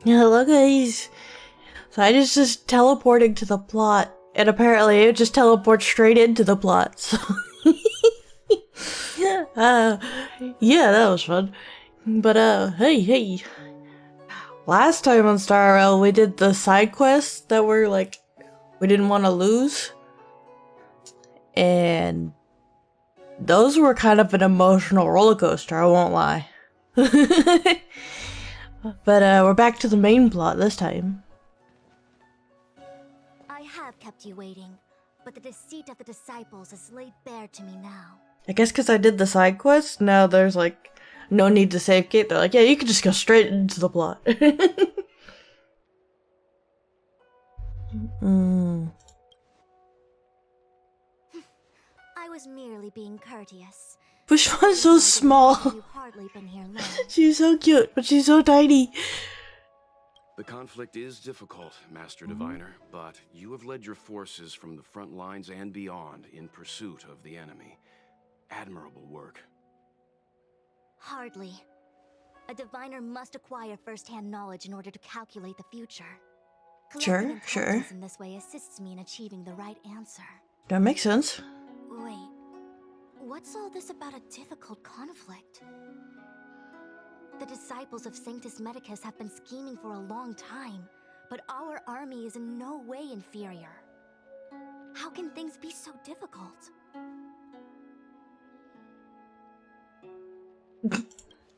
Hello guys. So I just teleporting to the plot, and apparently it just teleports straight into the plot. So uh, yeah, that was fun. But hey. Last time on Star Rail we did the side quests that were like we didn't want to lose, and those were kind of an emotional roller coaster. I won't lie. But we're back to the main plot this time. I have kept you waiting, but the deceit of the disciples is laid bare to me now. I guess because I did the side quest, now there's like no need to save Kate. They're like, yeah, you can just go straight into the plot. I was merely being courteous. Which one's so small? You've hardly been here long. She's so cute, but she's so tiny. The conflict is difficult, Master Diviner, but you have led your forces from the front lines and beyond in pursuit of the enemy. Admirable work. Hardly. A diviner must acquire first-hand knowledge in order to calculate the future. Collecting intelligence in this way assists me in achieving the right answer. That makes sense. Wait, what's all this about a difficult conflict? The disciples of Sanctus Medicus have been scheming for a long time, but our army is in no way inferior. How can things be so difficult?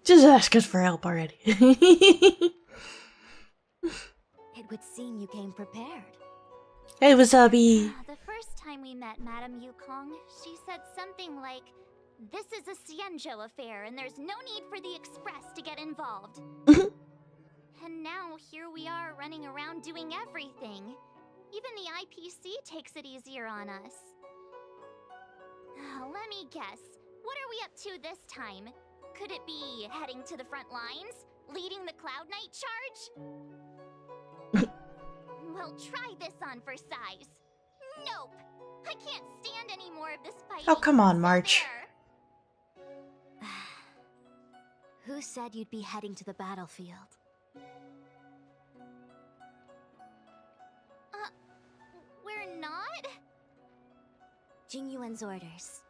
Just ask us for help already. It would seem you came prepared. Hey, Wasabi. The first time we met Madame Yukong, she said something like, "This is a Xianzhou affair, and there's no need for the Express to get involved." And now here we are running around doing everything. Even the IPC takes it easier on us. Let me guess. What are we up to this time? Could it be heading to the front lines? Leading the Cloud Knight charge? Well, try this on for size. Nope! I can't stand any more of this fighting. Oh, come on, March. Who said you'd be heading to the battlefield? We're not? Jingyuan's orders.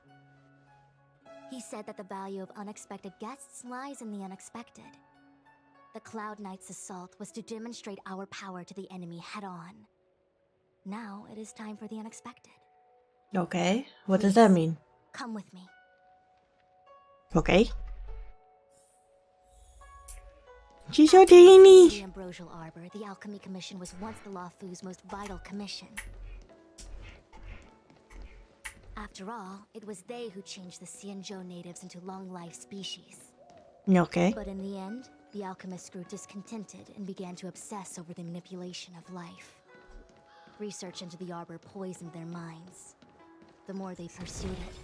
He said that the value of unexpected guests lies in the unexpected. The Cloud Knight's assault was to demonstrate our power to the enemy head-on. Now it is time for the unexpected. Okay, what does that mean? Come with me. Okay. She's so tiny. The Ambrosial Arbor, the Alchemy Commission was once the Luofu's most vital commission. After all, it was they who changed the Xianzhou natives into long-life species. Okay. But in the end, the alchemists grew discontented and began to obsess over the manipulation of life. Research into the arbor poisoned their minds. The more they pursued it,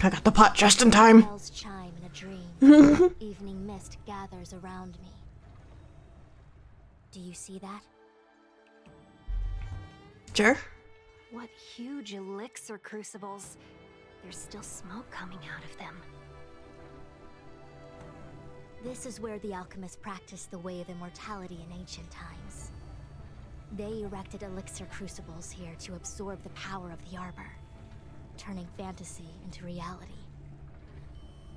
I got the pot just in time. bells chime in a dream. Evening mist gathers around me. Do you see that? Sure. What huge elixir crucibles. There's still smoke coming out of them. This is where the alchemists practiced the way of immortality in ancient times. They erected elixir crucibles here to absorb the power of the arbor, turning fantasy into reality.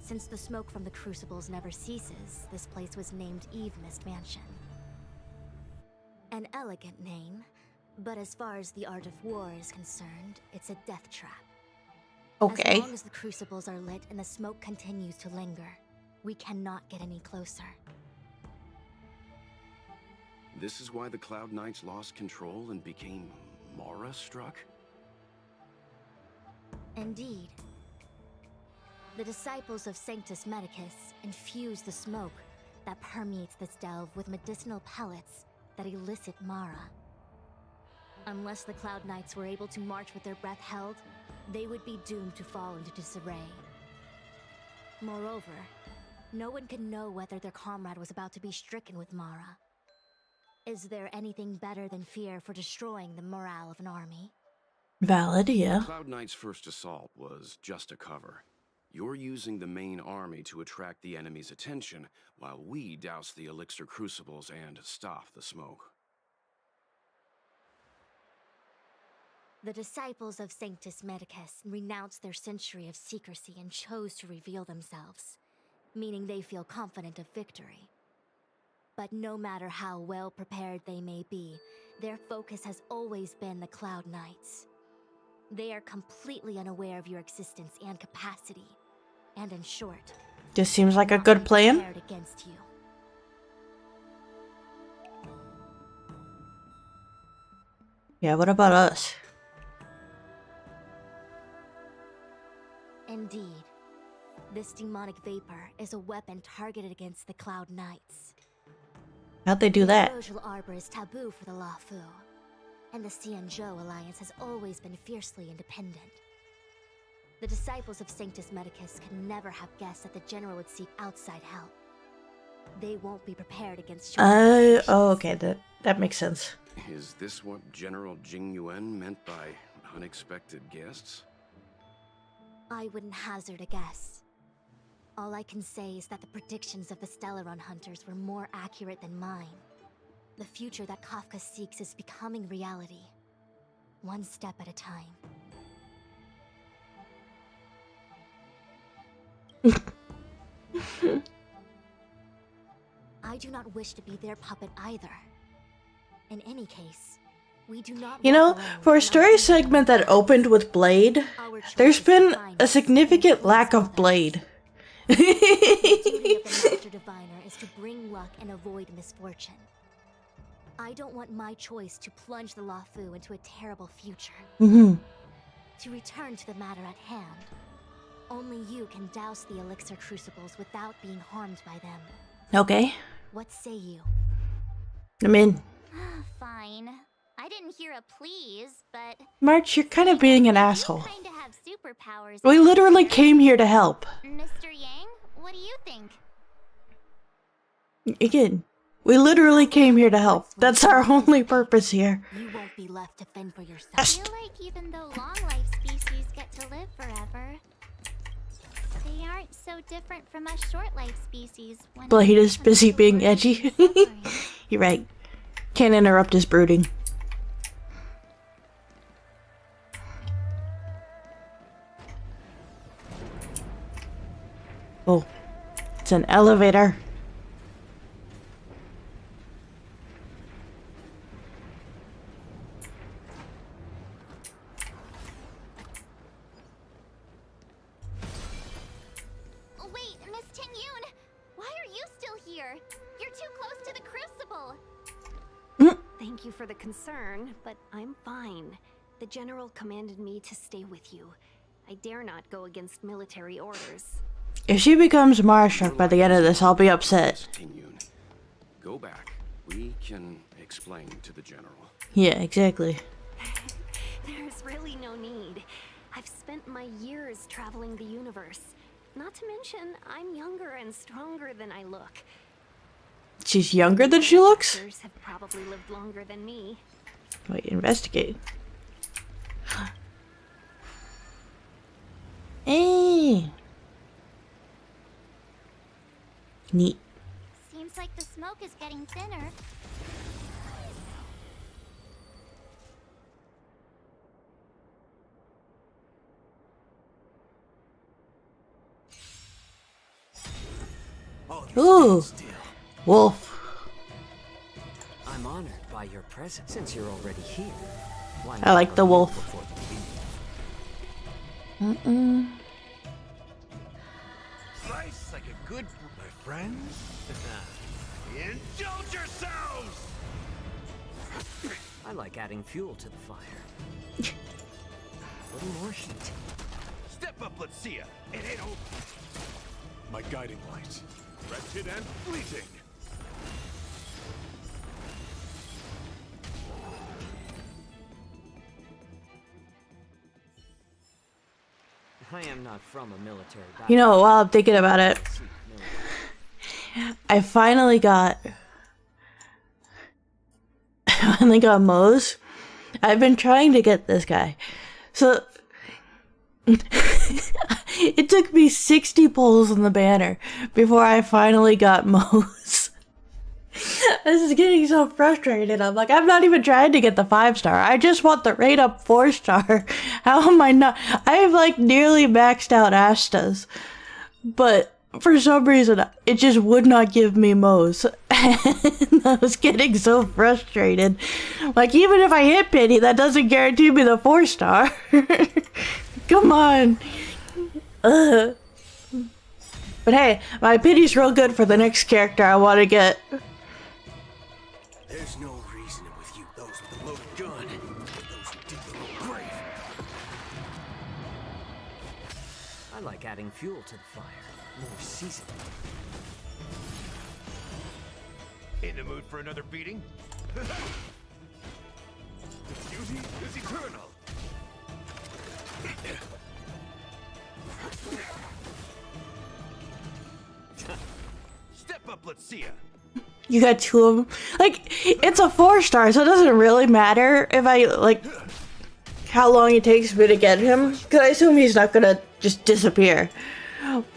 Since the smoke from the crucibles never ceases, this place was named Eve Mist Mansion. An elegant name, but as far as the art of war is concerned, it's a death trap. Okay. As long as the crucibles are lit and the smoke continues to linger, we cannot get any closer. This is why the Cloud Knights lost control and became Mara-struck? Indeed. The disciples of Sanctus Medicus infuse the smoke that permeates this delve with medicinal pellets that elicit Mara. Unless the Cloud Knights were able to march with their breath held, they would be doomed to fall into disarray. Moreover, no one could know whether their comrade was about to be stricken with Mara. Is there anything better than fear for destroying the morale of an army? Valid, yeah. Cloud Knight's first assault was just a cover. You're using the main army to attract the enemy's attention, while we douse the elixir crucibles and stop the smoke. The disciples of Sanctus Medicus renounced their century of secrecy and chose to reveal themselves, meaning they feel confident of victory. But no matter how well prepared they may be, their focus has always been the Cloud Knights. They are completely unaware of your existence and capacity, and in short, This seems like a not good plan. prepared against you. Yeah, what about us? Indeed, this demonic vapor is a weapon targeted against the Cloud Knights. How'd they do The that? Rojal Arbor is taboo for the Lafu, and the Xianzhou alliance has always been fiercely independent. The disciples of Sanctus Medicus could never have guessed that the general would seek outside help. They won't be prepared against Oh, okay, that makes sense. Is this what General Jing Yuan meant by unexpected guests? I wouldn't hazard a guess. All I can say is that the predictions of the Stellaron hunters were more accurate than mine. The future that Kafka seeks is becoming reality, one step at a time. I do not wish to be their puppet either. In any case, we do not. You know, for a story segment that opened with Blade, there's been a significant lack of Blade. The duty of the Master Diviner is to bring luck and avoid misfortune. I don't want my choice to plunge the Lafu into a terrible future. To return to the matter at hand, only you can douse the elixir crucibles without being harmed by them. Okay, What say you? I'm in. Fine. I didn't hear a please, but March, you're kind of being an asshole. kind of have superpowers. We literally came here to help. Mr. Yang, what do you think? Again, we literally came here to help. That's our only purpose here. You won't be left to fend for yourself. I feel like even though long life species get to live forever, they aren't so different from us short life species. When Blade it is comes busy to being worry edgy. and suffering. You're right. Can't interrupt his brooding. Oh, it's an elevator. Wait, Miss Ting-Yun! Why are you still here? You're too close to the crucible! Thank you for the concern, but I'm fine. The general commanded me to stay with you. I dare not go against military orders. If she becomes Marstruck by the end of this, I'll be upset. Ting-Yun. Go back. We can explain to the general. Yeah, exactly. There's really no need. I've spent my years traveling the universe. Not to mention, I'm younger and stronger than I look. She's younger than she looks? Others have probably lived longer than me. Wait, investigate. Hey. Neat. Seems like the smoke is getting thinner. Ooh, wolf. I'm honored by your presence since you're already here. Why I like not the go wolf. before the meeting? Slice like a good my friends. Indulge yourselves! I like adding fuel to the fire. A little more heat. Step up, let's see ya. It ain't over. My guiding light. Wretched and fleeting. I am not from a military background. You know, while I'm thinking about it, I finally got Mose. I've been trying to get this guy. So It took me 60 pulls in the banner before I finally got Moe's. This is getting so frustrated. I'm like, I'm not even trying to get the 5-star. I just want the rate up 4-star. How am I not? I have like nearly maxed out Ashta's. But for some reason, it just would not give me Moe's. And I was getting so frustrated. Like, even if I hit pity, that doesn't guarantee me the 4-star. Come on. Ugh. But hey, my pity's real good for the next character I want to get. There's no reasoning with you, those with a loaded gun. Those who dig their own grave. I like adding fuel to the fire. More seasoning. In the mood for another beating? The beauty is eternal. Step up, let's see ya. You got 2 of them. Like, it's a 4-star, so it doesn't really matter if I, like, how long it takes me to get him. Because I assume he's not gonna just disappear.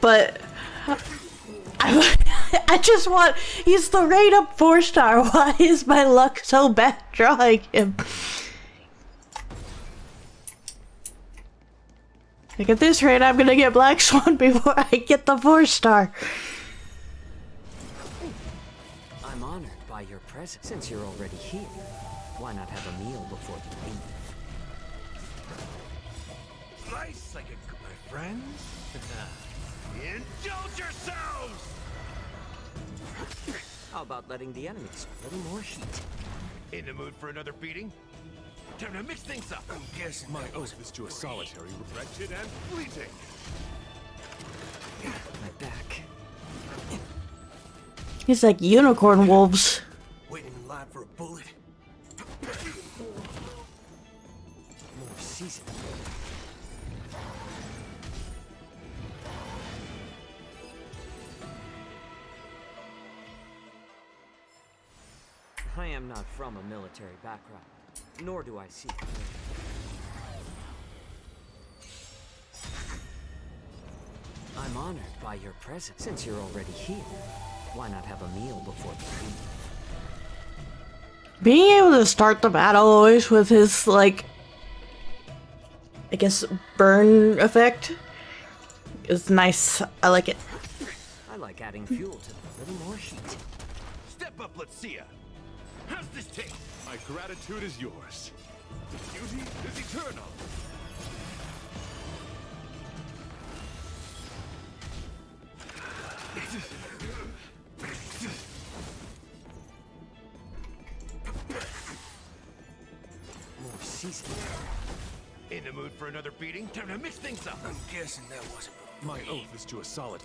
But I just want, he's the rate up 4-star. Why is my luck so bad drawing him? Like, at this rate, I'm gonna get Black Swan before I get the 4-star. I'm honored by your presence. Since you're already here, why not have a meal before you leave? Nice, I can cook my friends. Indulge yourselves! How about letting the enemies a little more heat? In the mood for another beating? Time to mix things up. I'm guessing my oath is to a solitary, wretched and fleeting. My back. He's like unicorn wolves. Waiting in line for a bullet. More seasoning. I am not from a military background, nor do I seek fame. I'm honored by your presence. Since you're already here, why not have a meal before the leave? Being able to start the battle always with his, like, I guess, burn effect is nice. I like it. I like adding fuel to a little more heat. Step up, let's see ya. How's this taste? My gratitude is yours. The beauty is eternal. More seasoning. In the mood for another beating? Time to mix things up. I'm guessing that wasn't my oath is to a solid.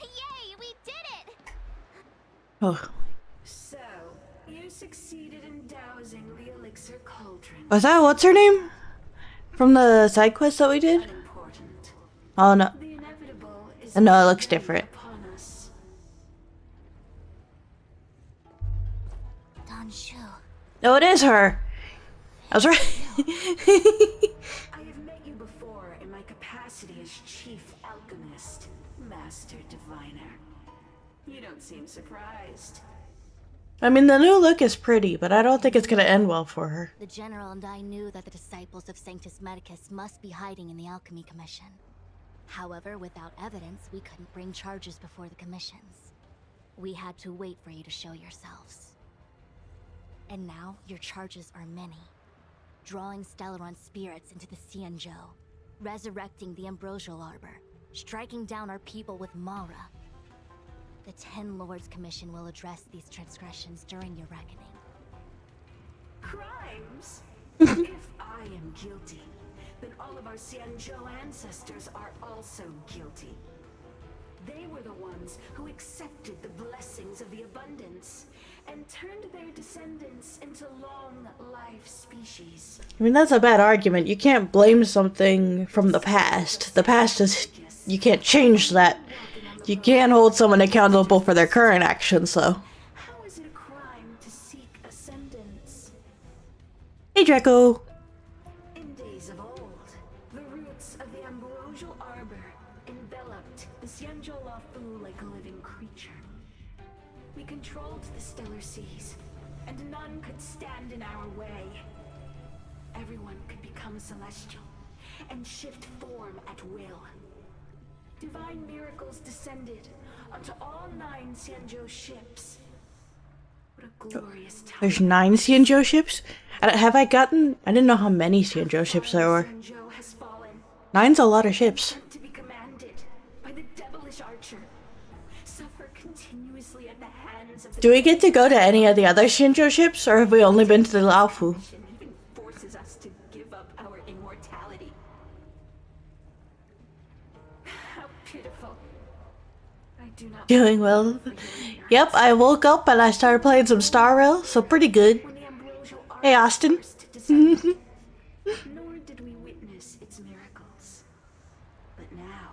Yay, we did it! Oh, So, you succeeded in dousing the elixir cauldron. was that what's her name from the side quest that we did? Unimportant. Oh no, The inevitable is no, it looks different. upon us. Don Shu. No, it is her. I was right. I have met you before in my capacity as chief alchemist, master diviner. You don't seem surprised. I mean, the new look is pretty, but I don't think it's gonna end well for her. The General and I knew that the disciples of Sanctus Medicus must be hiding in the Alchemy Commission. However, without evidence, we couldn't bring charges before the commissions. We had to wait for you to show yourselves. And now, your charges are many. Drawing Stellaron spirits into the Xianzhou, resurrecting the Ambrosial Arbor, striking down our people with Mara. The Ten Lords Commission will address these transgressions during your reckoning. Crimes? If I am guilty, then all of our Xianzhou ancestors are also guilty. They were the ones who accepted the blessings of the abundance, and turned their descendants into long-life species. I mean, that's a bad argument. You can't blame something from the past. The past is... You can't change that. You can't hold someone accountable for their current actions, though. How is it a crime to seek ascendance? Hey, Draco. In days of old, the roots of the ambrosial arbor enveloped the Xianzhou Lafu like a living creature. We controlled the stellar seas, and none could stand in our way. Everyone could become celestial and shift form at will. Divine miracles descended onto all 9 Xianzhou ships. What a glorious time. There's 9 Xianzhou ships? Have I gotten... I didn't know how many Xianzhou ships there were. Xianzhou has fallen, 9's a lot of ships. to be commanded by the devilish archer. Suffer continuously at the hands of the Do we get to go to any of the other Xianzhou ships, or have we only been to the Laofu? even forces us to give up our immortality. How pitiful. I do not Doing well. Yep, I woke up and I started playing some Star Rail, so pretty good. when the ambrosial arbor Hey, Austin. first descended. Nor did we witness its miracles. But now,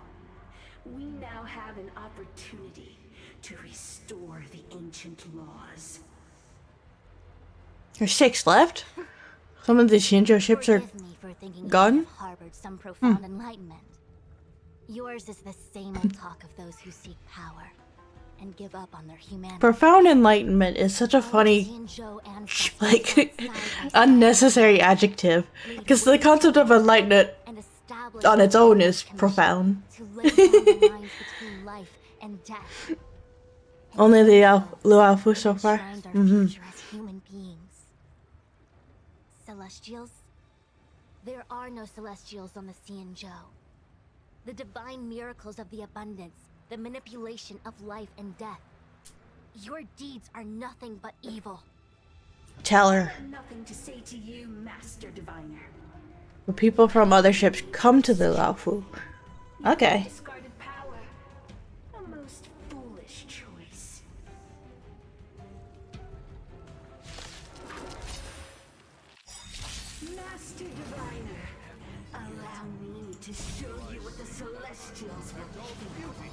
we now have an opportunity to restore the ancient laws. There's 6 left? Some of the Xianzhou ships are... Forgive me for thinking you gone? may have harbored some profound enlightenment. Yours is the same old talk of those who seek power and give up on their humanity. Profound enlightenment is such a funny, Xianzhou ancestors like, fought side by side unnecessary adjective. Because the concept of enlightenment and established on its own is commission profound. to lay down the lines between life and death. Only the Luofu so far. Enshrined our future as human beings. Celestials? There are no celestials on the Xianzhou. The divine miracles of the abundance, the manipulation of life and death. Your deeds are nothing but evil. Tell her. Nothing to say to you, Master Diviner. The people from other ships come to the Laofu. Okay. Discarded power. A most foolish choice. Master Diviner, allow me to show you what the Celestials have beauty.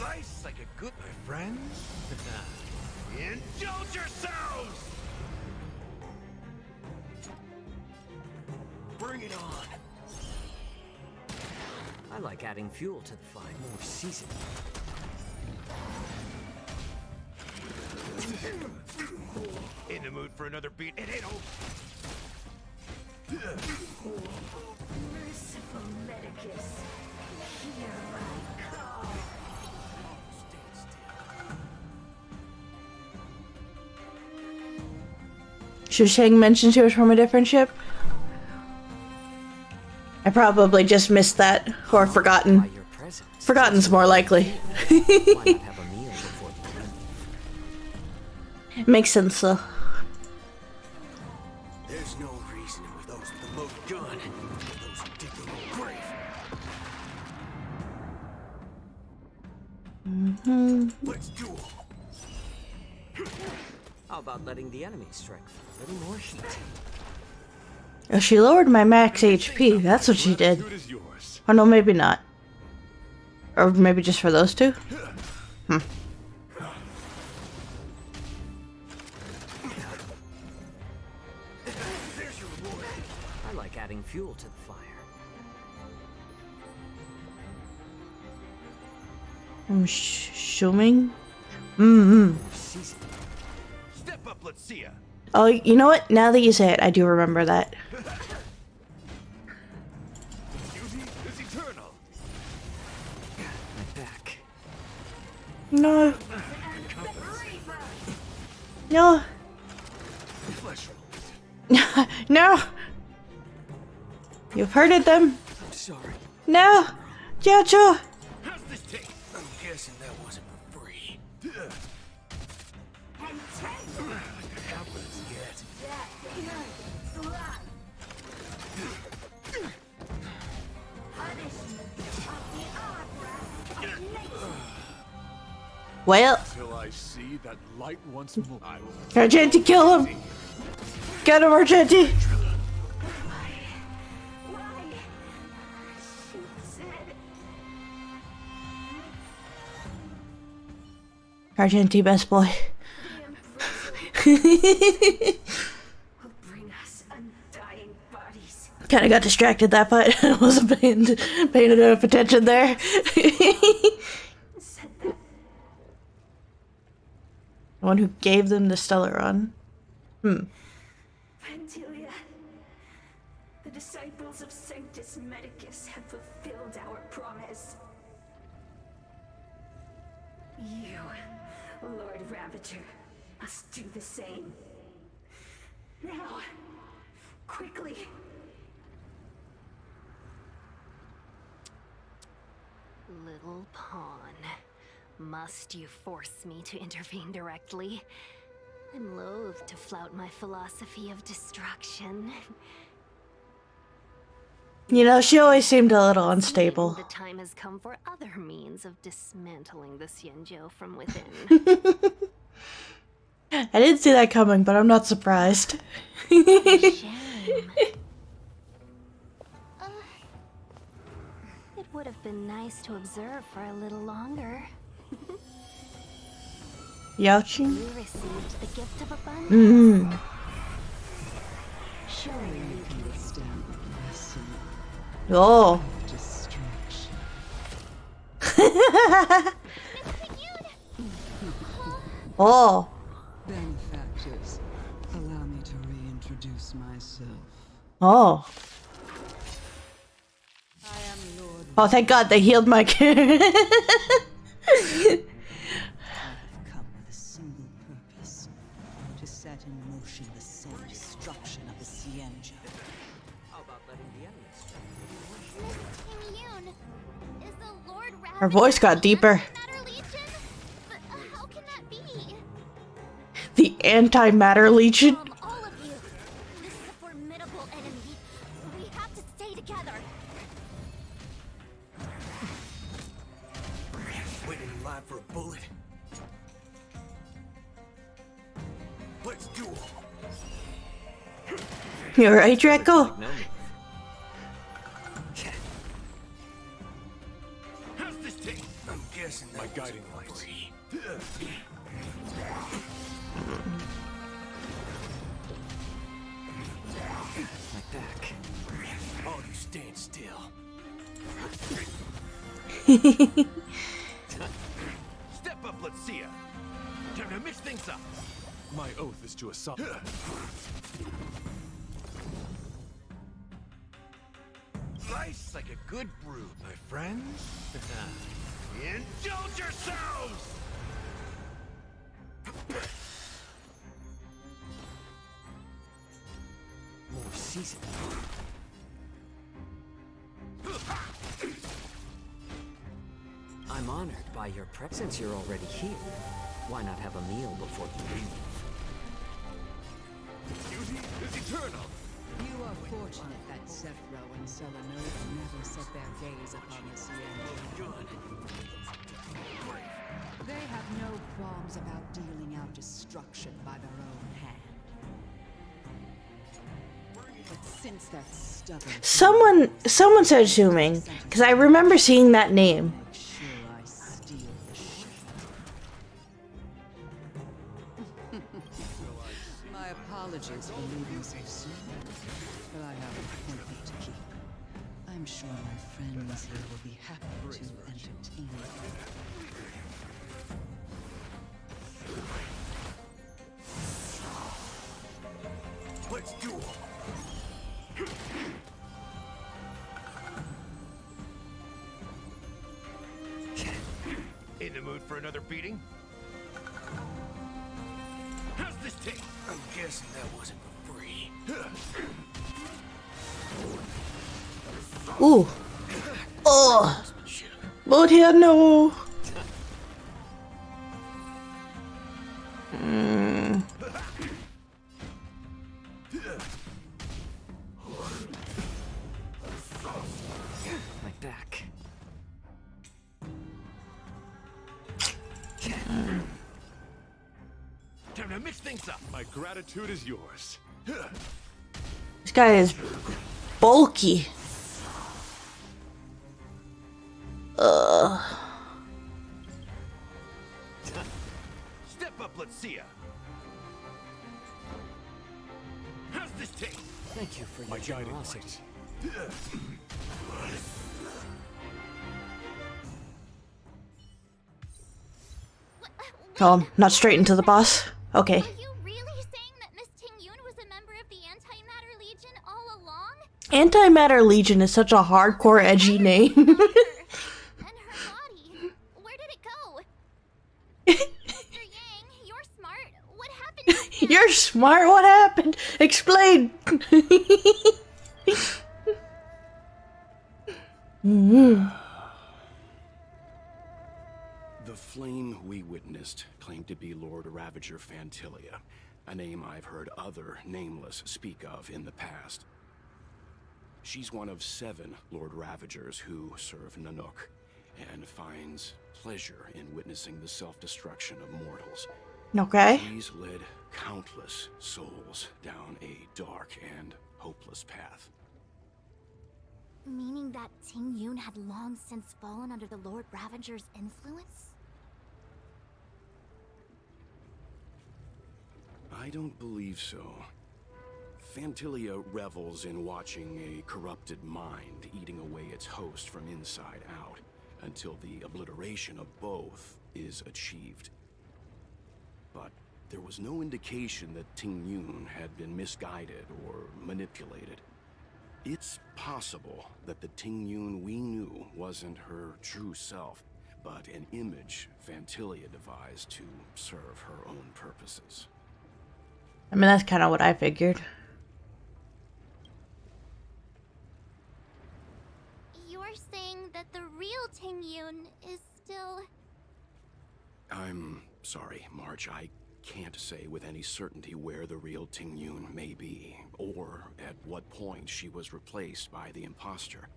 Nice like a good, my friends. Indulge yourselves! Bring it on. I like adding fuel to the fire, more seasoning. In the mood for another beat? It ain't over. Merciful Medicus, hear my call. Shusheng mentioned she was from a different ship. I probably just missed that, or By forgotten. your presence. Forgotten's more likely. Why not have a meal before the end? Makes sense though. There's no reasoning with those with the loaded gun. Those who dig their own grave. Let's duel. How about letting the enemy strike a little more heat? Oh, she lowered my max HP. That's what she did. Good as yours. Oh no, maybe not. Or maybe just for those two? There's your reward. I like adding fuel to the fire. I'm assuming. More seasoning. Step up, let's see ya. Oh, you know what? Now that you say it, I do remember that. Beauty is eternal. My back. No. No. Flesh wound. No. You've hurted them. I'm sorry. No. Jojo. How's this taste? I'm guessing that wasn't for free. How would it get? Well, Till I see that light once more. I will. Argenti, kill him! Get him, Argenti! Why? She said... Argenti, best boy. will bring us undying bodies. Kinda got distracted that fight. I wasn't paying enough attention there. Said that The one who gave them the Stellaron. Vantilia, the disciples of Sanctus Medicus have fulfilled our promise. You, Lord Ravager, must do the same. Now, quickly. Little pawn. Must you force me to intervene directly? I'm loath to flout my philosophy of destruction. You know, she always seemed a little unstable. The time has come for other means of dismantling the Xianzhou from within. I didn't see that coming, but I'm not surprised. Shame. It would have been nice to observe for a little longer. Yaoqing? You received the gift of abundance. Surely you can withstand the blessing Oh. of destruction. Oh. Benefactors, allow me to reintroduce myself. Oh. I am Lord. Oh, thank God they healed my character. I have come with a single purpose: to set in motion the same destruction of the Xianzhou. How about letting the enemy strike? Miss Ting Yun, is the Lord Her voice got deeper. Matter Legion? But how can that be? The Antimatter Legion? All of you. This is a formidable enemy. We have to stay together. Waiting in line for a bullet. Let's duel. You're right, Draco? No. How's this take? I'm guessing my guiding lights. My back. All you stand still. Step up, let's see ya. Time to mix things up. My oath is to assault. Nice like a good brew, my friends. Indulge yourselves! More seasoned. I'm honored by your presence. You're already here. Why not have a meal before you leave? Duty is eternal. You are fortunate that Zephyro and Selenode never set their gaze upon the Xianzhou. They have no qualms about dealing out destruction by their own hand. But since that stubborn... Someone said Zooming, because I remember seeing that name. Make sure I steal the ship. My apologies for leaving so soon, but I have an appointment to keep. I'm sure my friends here will be happy to entertain you. Let's duel. In the mood for another beating? How's this take? I'm guessing that wasn't for free. Ooh. Oh. Lord here, no. My back. mix things up. My gratitude is yours. This guy is bulky. Step up, let's see ya. How's this taste? Thank you for your My guiding generosity. Oh, I'm not straight into the boss. Okay. Are you really saying that Miss Ting-Yun was a member of the Antimatter Legion all along? Antimatter Legion is such a hardcore, edgy name. And her body, where did it go? Mr. Yang, you're smart. What happened to him? You're smart. What happened? Explain. The flame we witnessed claimed to be Lord Ravager Fantilia, a name I've heard other nameless speak of in the past. She's one of 7 Lord Ravagers who serve Nanook, and finds pleasure in witnessing the self-destruction of mortals. Okay. She's led countless souls down a dark and hopeless path. Meaning that Ting-Yun had long since fallen under the Lord Ravager's influence? I don't believe so. Fantilia revels in watching a corrupted mind eating away its host from inside out, until the obliteration of both is achieved. But there was no indication that Ting-Yun had been misguided or manipulated. It's possible that the Ting-Yun we knew wasn't her true self, but an image Fantilia devised to serve her own purposes. I mean, that's kind of what I figured. You're saying that the real Ting-Yun is still... I'm sorry, March. I can't say with any certainty where the real Ting-Yun may be, or at what point she was replaced by the imposter.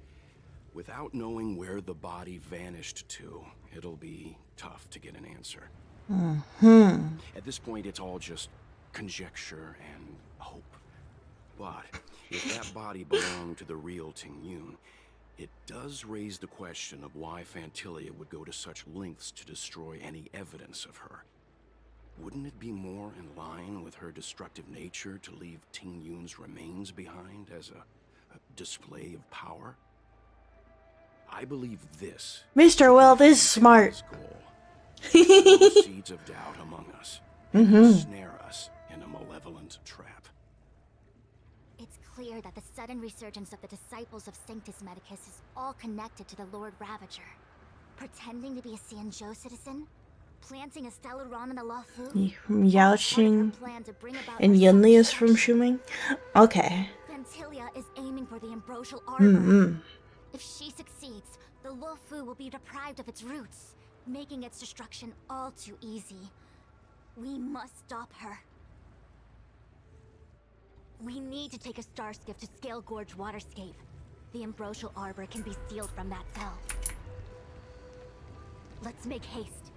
Without knowing where the body vanished to, it'll be tough to get an answer. At this point, it's all just conjecture and hope. But if that body belonged to the real Ting-Yun, it does raise the question of why Fantilia would go to such lengths to destroy any evidence of her. Wouldn't it be more in line with her destructive nature to leave Ting-Yun's remains behind as a display of power? I believe this... Mr. Weld is smart. ...goal. Sow seeds of doubt among us. And snare us in a malevolent trap. It's clear that the sudden resurgence of the disciples of Sanctus Medicus is all connected to the Lord Ravager. Pretending to be a Xianzhou citizen? Planting a Stellaron in the Luofu? From Yaoxing and Yunli is from Shuming? Okay. Fantilia is aiming for the ambrosial arbor. If she succeeds, the Luofu will be deprived of its roots, making its destruction all too easy. We must stop her. We need to take a star skiff to Scale Gorge Waterscape. The ambrosial arbor can be sealed from that cell. Let's make haste.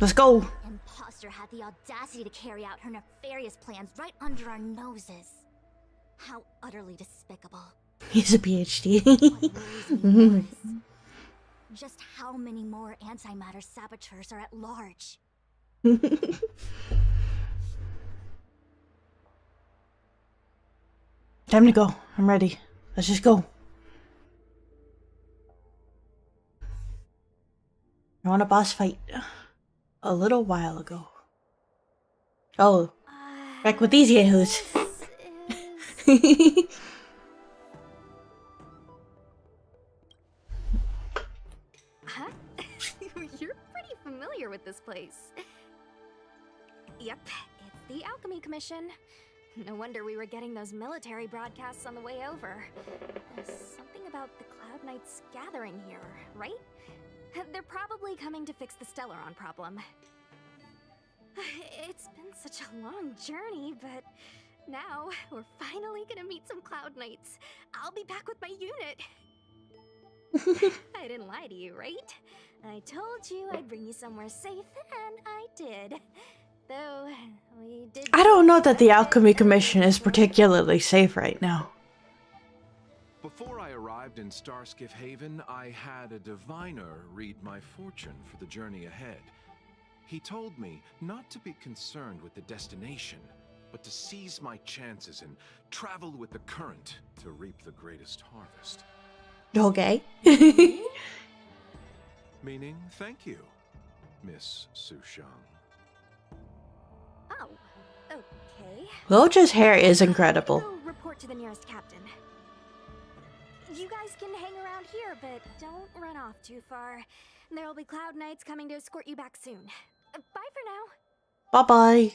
Let's go. Imposter had the audacity to carry out her nefarious plans right under our noses. How utterly despicable. He's a PhD. What worries me more is just how many more antimatter saboteurs are at large. Time to go. I'm ready. Let's just go. I want a boss fight. A little while ago. Oh, back with these yahoos. Huh? You're pretty familiar with this place. Yep, it's the Alchemy Commission. No wonder we were getting those military broadcasts on the way over. Something about the Cloud Knights gathering here, right? They're probably coming to fix the Stellaron problem. It's been such a long journey, but Now, we're finally gonna meet some Cloud Knights. I'll be back with my unit. I didn't lie to you, right? I told you I'd bring you somewhere safe, and I did. Though, we did... I don't know that the Alchemy Commission is particularly safe right now. Before I arrived in Starskiff Haven, I had a diviner read my fortune for the journey ahead. He told me not to be concerned with the destination, but to seize my chances and travel with the current to reap the greatest harvest. Okay. Meaning, thank you, Miss Sushang. Oh, okay. Loja's hair is incredible. Go report to the nearest captain. You guys can hang around here, but don't run off too far. There'll be Cloud Knights coming to escort you back soon. Bye for now. Bye-bye.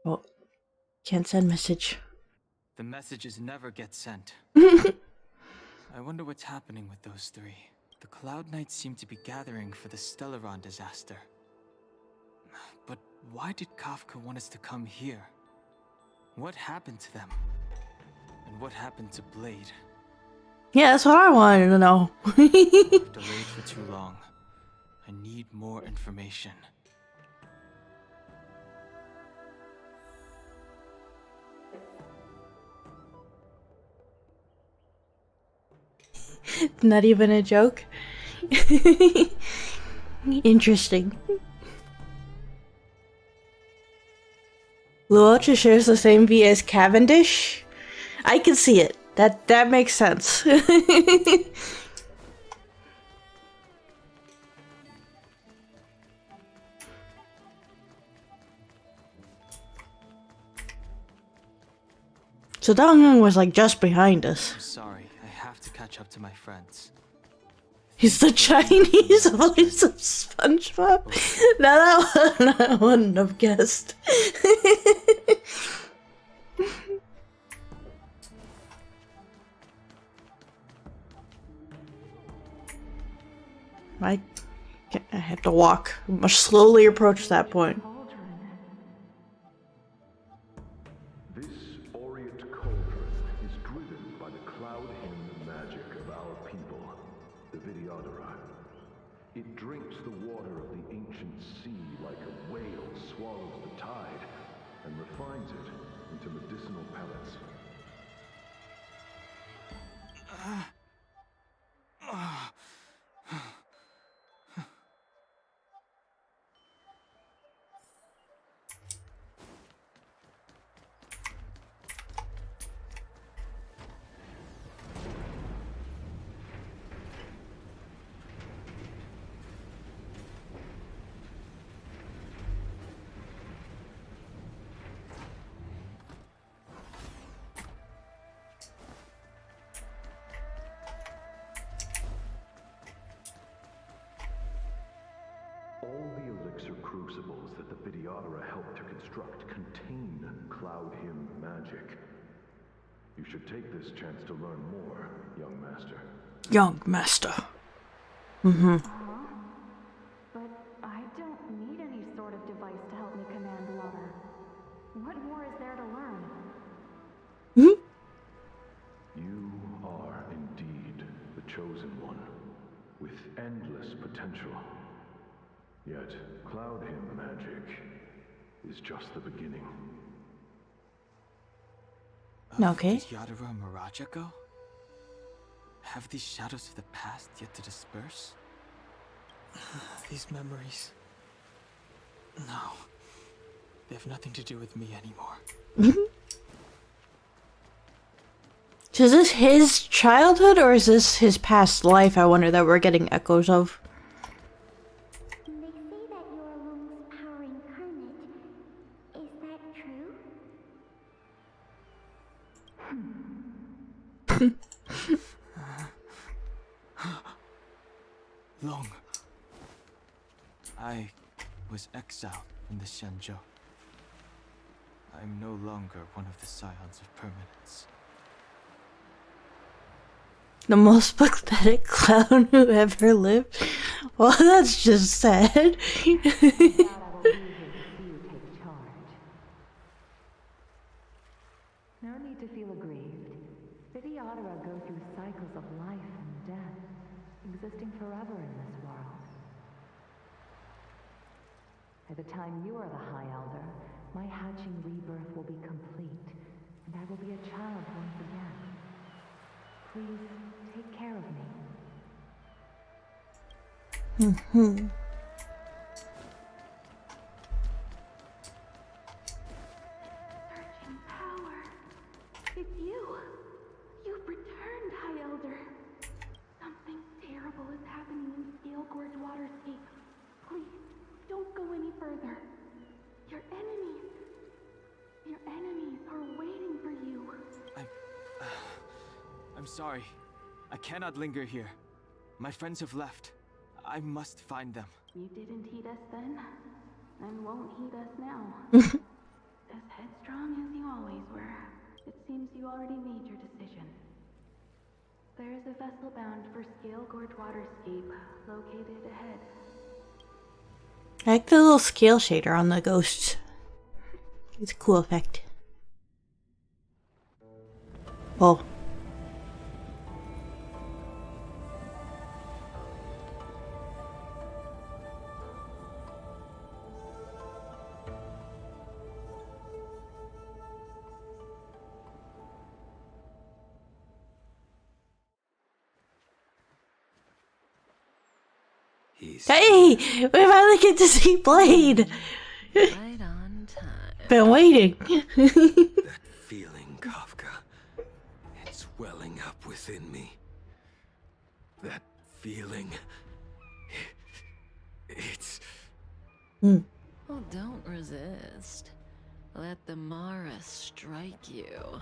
Oh, can't send message. The messages never get sent. I wonder what's happening with those three. The Cloud Knights seem to be gathering for the Stellaron disaster. But why did Kafka want us to come here? What happened to them? And what happened to Blade? Yeah, that's what I wanted to know. I've delayed for too long. I need more information. Not even a joke. Interesting. Luocha shares the same V as Cavendish? I can see it. That makes sense. So Dongyang was like just behind us. I'm sorry, I have to catch up to my friends. He's the Chinese voice of SpongeBob? Now that one I wouldn't have guessed. I have to walk. I must slowly approach that point. This Orient cauldron is driven by the cloud hymn magic of our people, the Vidyadhara. It drinks the water of the ancient sea like a whale swallows the tide, and refines it into medicinal pellets. All the elixir crucibles that the Vidyadhara helped to construct contain cloud hymn magic. You should take this chance to learn more, young master. Young master. Mm-hmm. But I don't need any sort of device to help me command water. What more is there to learn? Mm-hmm. You are indeed the chosen one, with endless potential. Yet, cloud hymn magic is just the beginning. Okay. Did Yadara and Miraja go? Have these shadows of the past yet to disperse? These memories... No. They have nothing to do with me anymore. So is this his childhood or is this his past life, I wonder, that we're getting echoes of? They say that you're Lung's power incarnate. Is that true? Long. I was exiled from the Xianzhou. I'm no longer one of the Scions of Permanence. The most pathetic clown who ever lived? Well, that's just sad. No need to feel aggrieved. Videodara go through cycles of life and death, existing forever in this world. By the time you are the High Elder, my hatching rebirth will be complete, and I will be a child once again. Please, take care of me. Searching power. It's you. You've returned, High Elder. Something terrible is happening in Scale Gorge Waterscape. Please, don't go any further. Your enemies are waiting for you. I'm sorry. I cannot linger here. My friends have left. I must find them. You didn't heed us then, and won't heed us now. As headstrong as you always were, it seems you already made your decision. There is a vessel bound for Scale Gorge Waterscape, located ahead. I like the little scale shader on the ghosts. It's a cool effect. Oh. Hey! We finally get to see Blade! Right on time. Been waiting. That feeling, Kafka. It's welling up within me. That feeling. It's... Well, don't resist. Let the Mara strike you.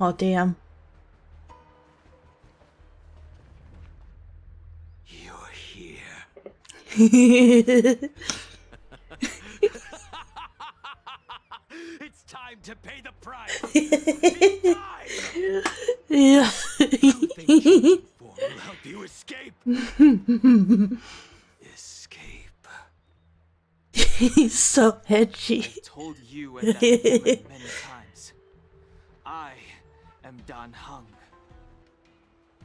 Oh, damn. You're here. It's time to pay the price. It's time. Yeah. Will help you escape. Escape. He's so edgy. I've told you and that woman many times. I am Dan Heng.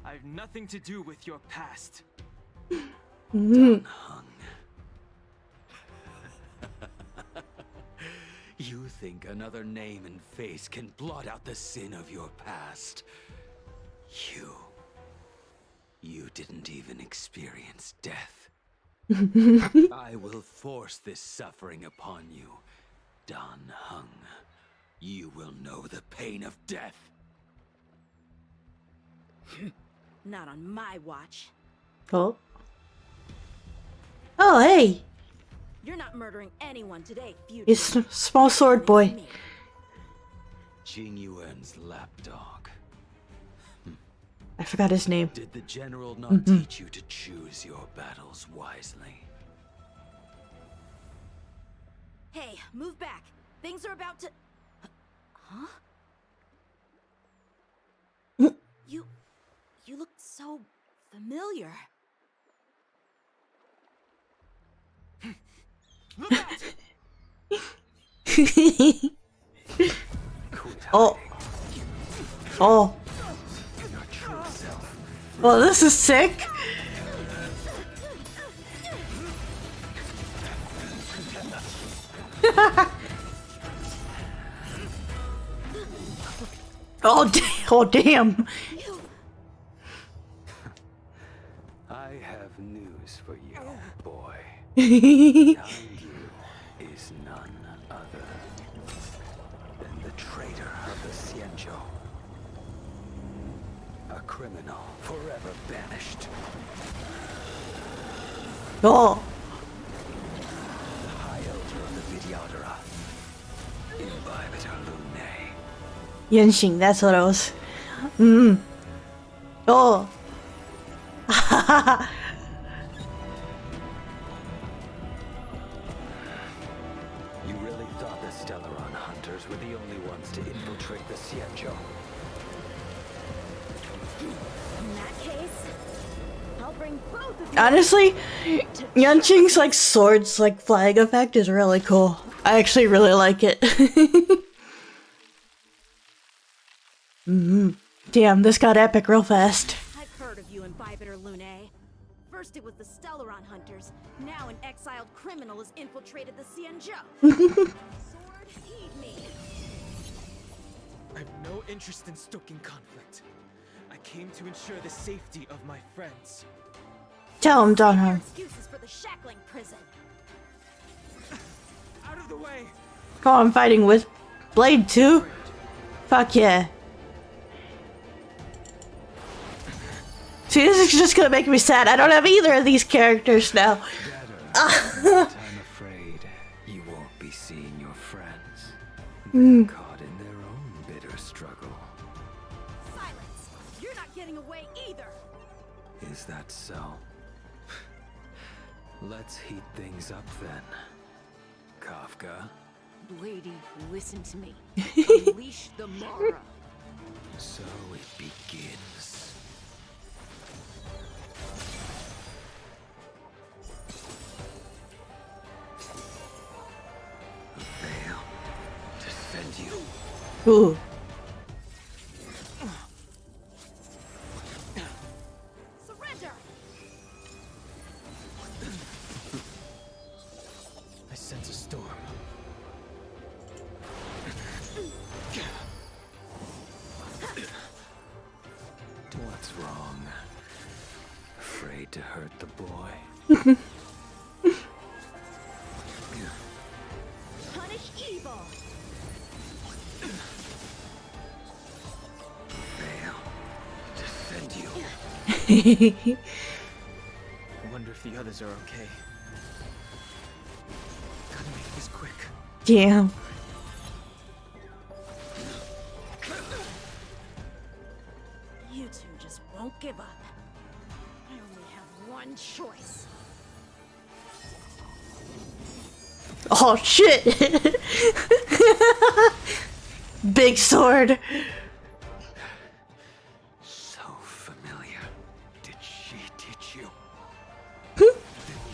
I've nothing to do with your past. Dan Heng. You think another name and face can blot out the sin of your past? You didn't even experience death. I will force this suffering upon you, Dan Heng. You will know the pain of death. Not on my watch. Oh. Oh, hey. You're not murdering anyone today, fugitive. He's a small sword boy. Jing Yuan's lapdog. I forgot his name. Did the general not teach you to choose your battles wisely? Hey, move back. Things are about to... Huh? You look so familiar. Look out! Oh. Oh. Well, this is sick. Oh damn. I have news for you, boy. Behind you is none other than the traitor of the Xianzhou. A criminal forever banished. Oh. The High Elder of the Videodara. Imbibitor Lunae. Yenshin, that's what it was. Oh. Stellaron hunters were the only ones to infiltrate the Xianzhou. In that case, I'll bring both of you. Honestly, Yanqing's like swords like flag effect is really cool. I actually really like it. Damn, this got epic real fast. I've heard of you in Bibiter Lunae. First it was the Stellaron hunters, now an exiled criminal has infiltrated the Xianzhou. Sword, heed me. I have no interest in stoking conflict. I came to ensure the safety of my friends. Tell him, Don. Your excuses for the shackling prison. Out of the way! Oh, I'm fighting with Blade too? Fuck yeah. See, this is just gonna make me sad. I don't have either of these characters now. I'm afraid you won't be seeing your friends. They're caught in their own bitter struggle. Silence! You're not getting away either! Is that so? Let's heat things up then. Kafka. Lady, listen to me. Unleash the Mara. So it begins. Veil. Defend you. Ooh. Surrender! I sense a storm. What's wrong? Afraid to hurt the boy? Punish evil! Veil. Defend you. I wonder if the others are okay. Gotta make this quick. Damn. You two just won't give up. I only have one choice. Oh shit! Big sword. So familiar. Did she teach you? Then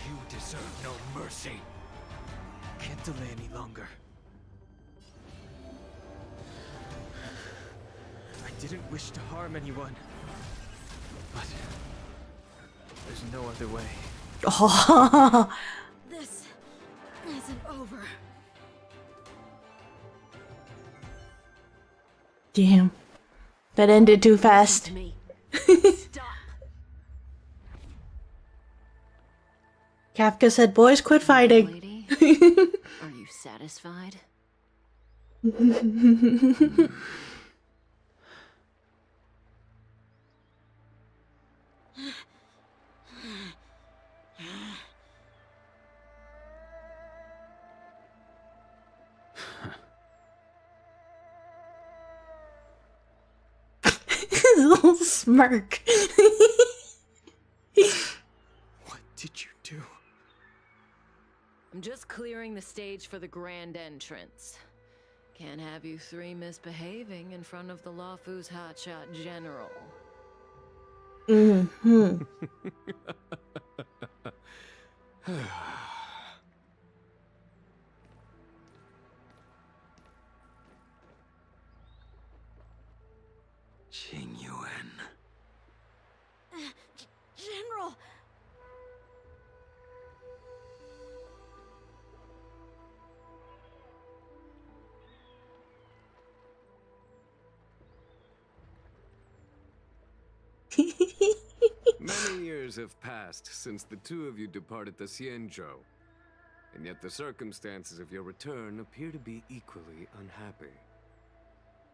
you deserve no mercy. Can't delay any longer. I didn't wish to harm anyone. But there's no other way. Oh. This isn't over. Damn. That ended too fast. Me. Stop. Kafka said, boys, quit fighting. Lady, are you satisfied? His little smirk. What did you do? I'm just clearing the stage for the grand entrance. Can't have you three misbehaving in front of the Lafu's hotshot general. Mm-hmm. Qing Yuan. General! Many years have passed since the two of you departed the Xianzhou, and yet the circumstances of your return appear to be equally unhappy.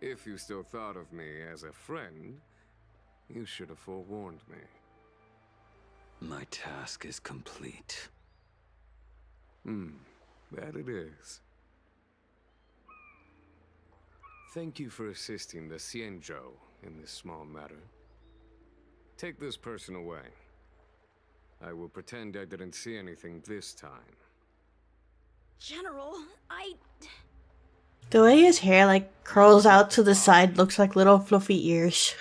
If you still thought of me as a friend, you should have forewarned me. My task is complete. That it is. Thank you for assisting the Xianzhou in this small matter. Take this person away. I will pretend I didn't see anything this time. General, The way his hair like curls out to the side looks like little fluffy ears.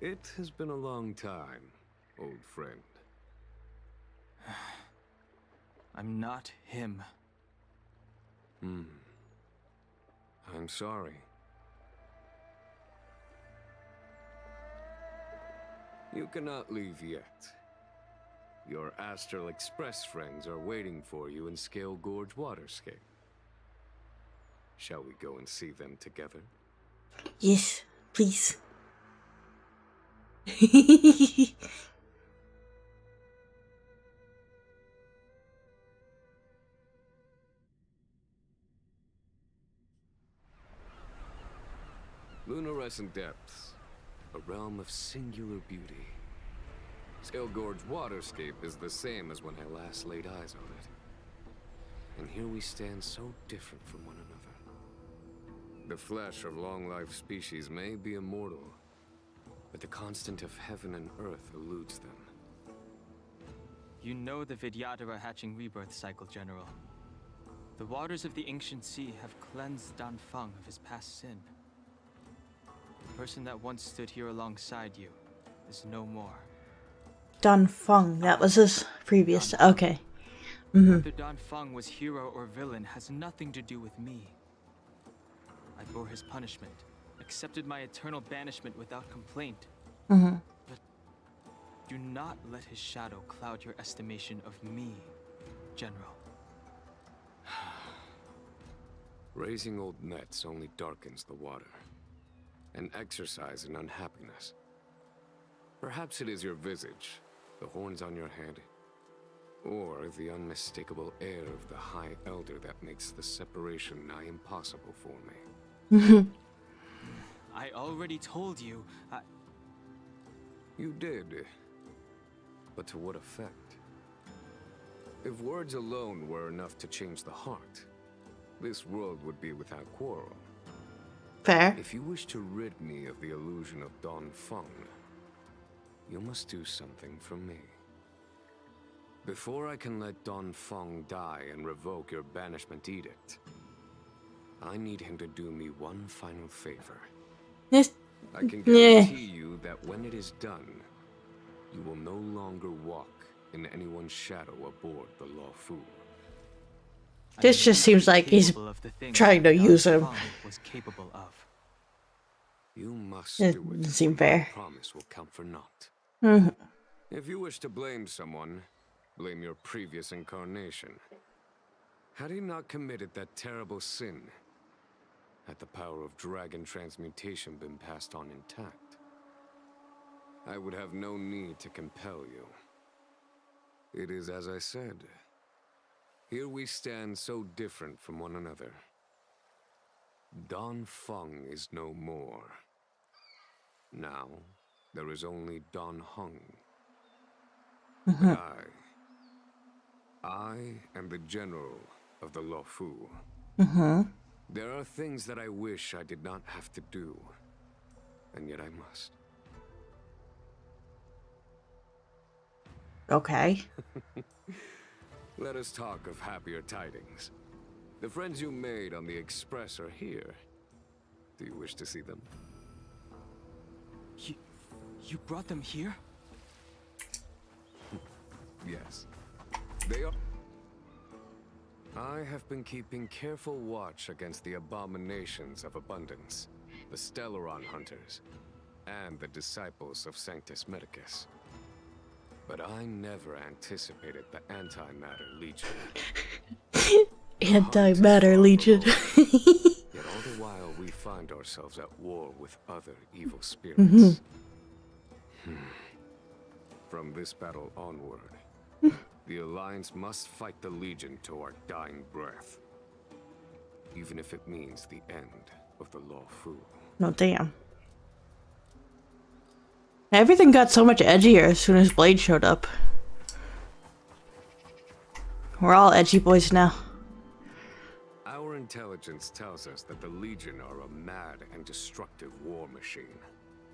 It has been a long time, old friend. I'm not him. I'm sorry. You cannot leave yet. Your Astral Express friends are waiting for you in Scale Gorge Waterscape. Shall we go and see them together? Yes, please. Lunarescent Depths, a realm of singular beauty. Scale Gorge Waterscape is the same as when I last laid eyes on it. And here we stand so different from one another. The flesh of long-life species may be immortal, but the constant of heaven and earth eludes them. You know the Vidyadhara hatching rebirth cycle, General. The waters of the ancient sea have cleansed Danfeng of his past sin. The person that once stood here alongside you is no more. Danfeng, that was his previous. Okay. Whether Danfeng was hero or villain has nothing to do with me. I bore his punishment, accepted my eternal banishment without complaint. But do not let his shadow cloud your estimation of me, General. Raising old nets only darkens the water, an exercise in unhappiness. Perhaps it is your visage, the horns on your head, or the unmistakable air of the High Elder that makes the separation nigh impossible for me. I already told you, You did. But to what effect? If words alone were enough to change the heart, this world would be without quarrel. Fair. If you wish to rid me of the illusion of Danfeng, you must do something for me. Before I can let Danfeng die and revoke your banishment edict, I need him to do me one final favor. Yes. I can guarantee you that when it is done, you will no longer walk in anyone's shadow aboard the Lawfu. This just seems like he's trying to use him. Was capable of. You must It do it. doesn't seem fair. My promise will count for naught. Mhm. If you wish to blame someone, blame your previous incarnation. Had he not committed that terrible sin, had the power of dragon transmutation been passed on intact, I would have no need to compel you. It is as I said. Here we stand so different from one another. Danfeng is no more. Now, there is only Danheng. I am the general of the Lawfu. There are things that I wish I did not have to do, and yet I must. Okay. Let us talk of happier tidings. The friends you made on the Express are here. Do you wish to see them? You brought them here? Yes. They are... I have been keeping careful watch against the abominations of abundance, the Stellaron hunters, and the disciples of Sanctus Medicus. But I never anticipated the Antimatter Legion. Antimatter Legion. Yet all the while we find ourselves at war with other evil spirits. From this battle onward, the Alliance must fight the Legion to our dying breath. Even if it means the end of the Lawfu. No, damn. Everything got so much edgier as soon as Blade showed up. We're all edgy boys now. Our intelligence tells us that the Legion are a mad and destructive war machine.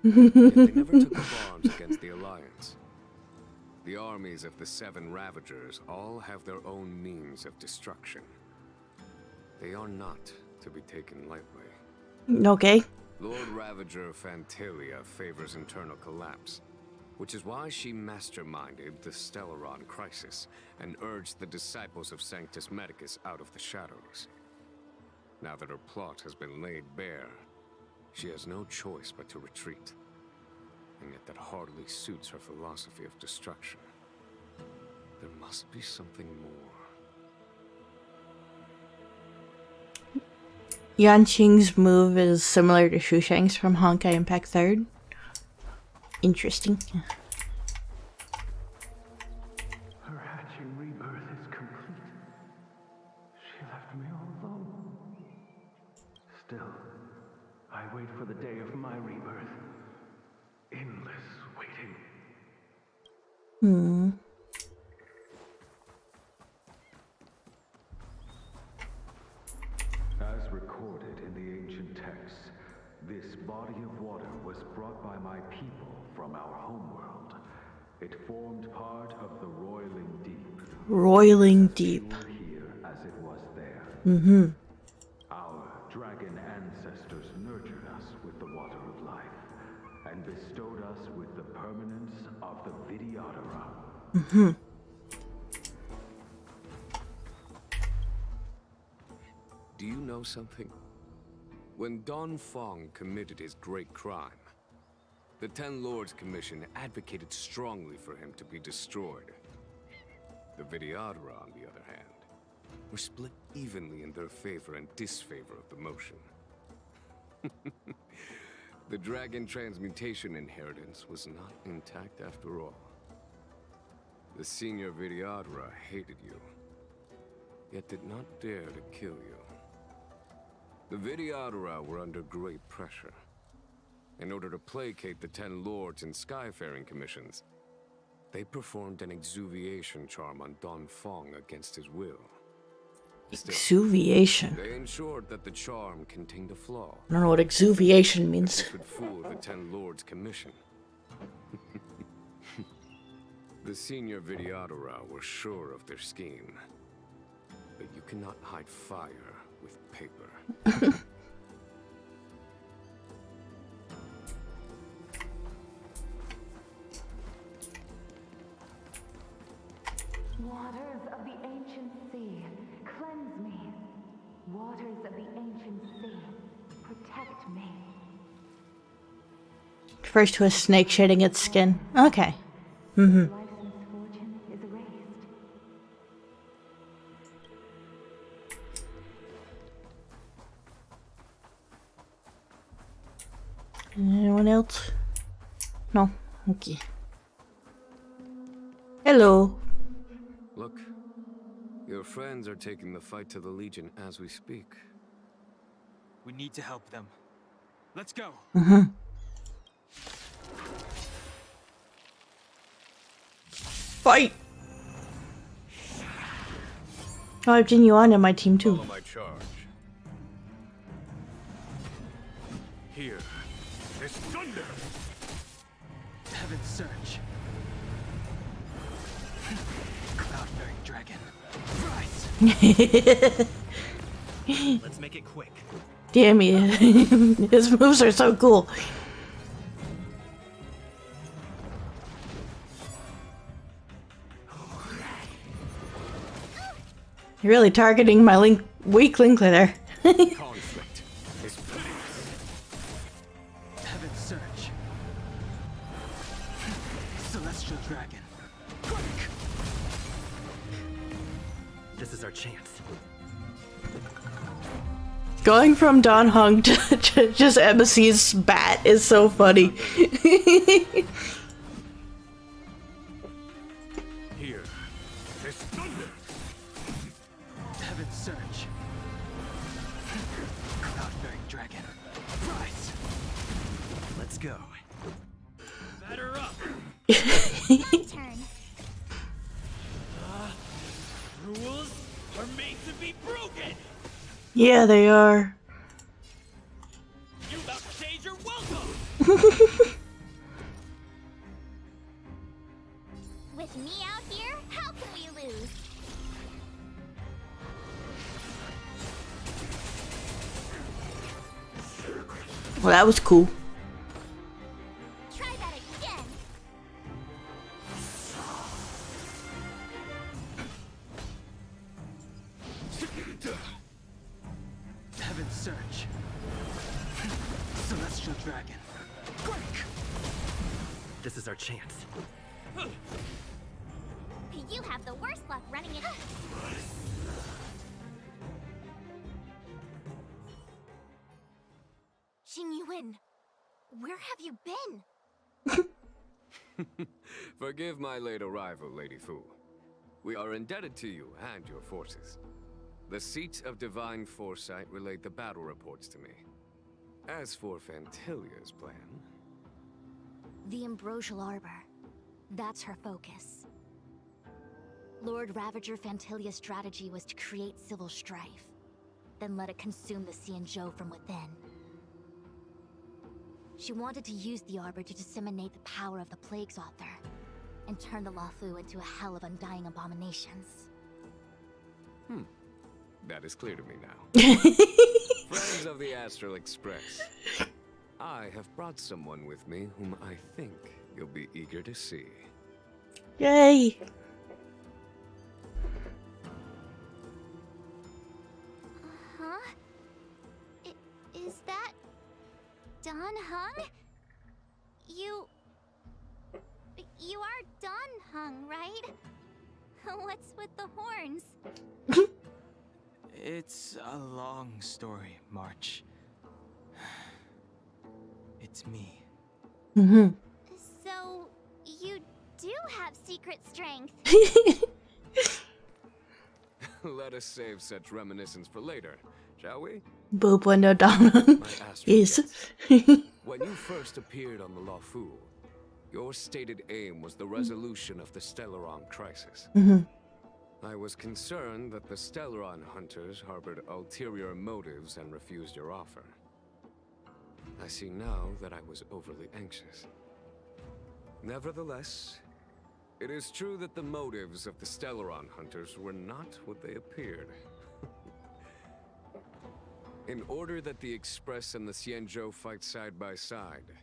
Yet they never took up arms against the Alliance. The armies of the Seven Ravagers all have their own means of destruction. They are not to be taken lightly. Okay. Lord Ravager Fantalia favors internal collapse, which is why she masterminded the Stellaron crisis and urged the disciples of Sanctus Medicus out of the shadows. Now that her plot has been laid bare, she has no choice but to retreat. And yet that hardly suits her philosophy of destruction. There must be something more. Yanqing's move is similar to Shushang's from Honkai Impact 3rd. Interesting. Her hatching rebirth is complete. She left me all alone. Still, I wait for the day of my rebirth. Endless waiting. As recorded in the ancient texts, this body of water was brought by my people from our homeworld. It formed part of the Roiling Deep. Roiling Deep. Here as it was there. Mm-hmm. Our dragon ancestors nurtured us with the water of life, and bestowed us with the permanence of the Vidyadhara. Mm-hmm. Do you know something? When Don Fong committed his great crime, the Ten Lords Commission advocated strongly for him to be destroyed. The Vidyadhara, on the other hand, were split evenly in their favor and disfavor of the motion. The dragon transmutation inheritance was not intact after all. The senior Vidyadhara hated you, yet did not dare to kill you. The Vidyadhara were under great pressure. In order to placate the Ten Lords and Skyfaring Commissions, they performed an exuviation charm on Don Fong against his will. Exuviation. They ensured that the charm contained a flaw. I don't know what exuviation means. This would fool the Ten Lords Commission. The senior Vidyadhara were sure of their scheme. But you cannot hide fire with paper. Waters of the ancient sea, cleanse me. Waters of the ancient sea, protect me. Refers to a snake shedding its skin. Okay. Mm-hmm. Life's misfortune is erased. Anyone else? No. Okay. Hello. Look, your friends are taking the fight to the Legion as we speak. We need to help them. Let's go. Mm-hmm. Fight! Oh, I've Jin Yuan in my team too. Follow my charge. Here, there's thunder. Heaven's Surge. Cloud-bearing dragon. Rise! Let's make it quick. Damn it. His moves are so cool. You're really targeting my weak link there. Conflict is pitiless. Heaven's Surge. Celestial dragon. Quick! This is our chance. Going from Don Hung to just Embassy's bat is so funny. Here, there's thunder. Heaven's Surge. Cloud-bearing dragon. Rise! Let's go. Batter up. My turn. Rules are made to be broken. Yeah, they are. You about to change your welcome. With me out here, how can we lose? Well, that was cool. Try that again. Heaven's Surge. Celestial Dragon. Werq! This is our chance. You have the worst luck running it. Xing Yuan, where have you been? Forgive my late arrival, Lady Fu. We are indebted to you and your forces. The Seat of Divine Foresight relayed the battle reports to me. As for Fantilia's plan... The Ambrosial Arbor. That's her focus. Lord Ravager Fantilia's strategy was to create civil strife, then let it consume the Xianzhou from within. She wanted to use the Arbor to disseminate the power of the Plague's author, and turn the Luofu into a hell of undying abominations. That is clear to me now. Friends of the Astral Express, I have brought someone with me whom I think you'll be eager to see. Yay! Huh? Is that Don Hung? You are Don Hung, right? What's with the horns? It's a long story, March. It's me. Mm-hmm. So, you do have secret strength. Let us save such reminiscence for later, shall we? Boob window down. Yes. When you first appeared on the Luofu, your stated aim was the resolution of the Stellaron crisis. Mm-hmm. I was concerned that the Stellaron hunters harbored ulterior motives and refused your offer. I see now that I was overly anxious. Nevertheless, it is true that the motives of the Stellaron hunters were not what they appeared. In order that the Express and the Xianzhou fight side by side,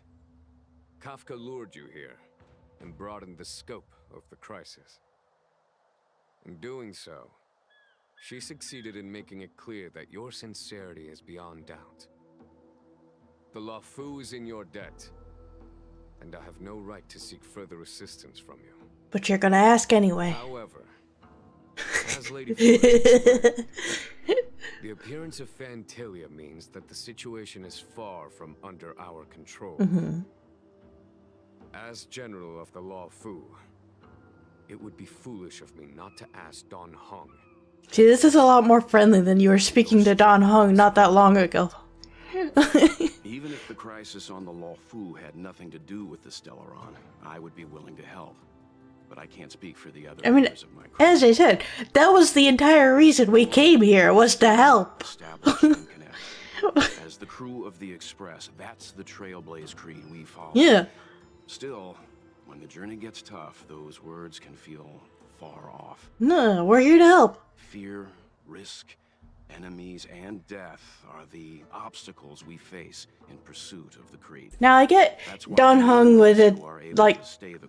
Kafka lured you here and broadened the scope of the crisis. In doing so, she succeeded in making it clear that your sincerity is beyond doubt. The Luofu is in your debt, and I have no right to seek further assistance from you. But you're gonna ask anyway. However, as Lady Fu, the appearance of Fantilia means that the situation is far from under our control. Mm-hmm. As General of the Luofu, it would be foolish of me not to ask Don Hung. See, this is a lot more friendly than you were speaking to Don Hung not that long ago. Even if the crisis on the Luofu had nothing to do with the Stellaron, I would be willing to help. But I can't speak for the other members of my crew. As I said, that was the entire reason we came here, was to help. Establish and connect. As the crew of the Express, that's the Trailblaze creed we follow. Yeah. Still, when the journey gets tough, those words can feel far off. No, we're here to help. Fear, risk, enemies, and death are the obstacles we face in pursuit of the creed. Now I get Don Hung with it, like,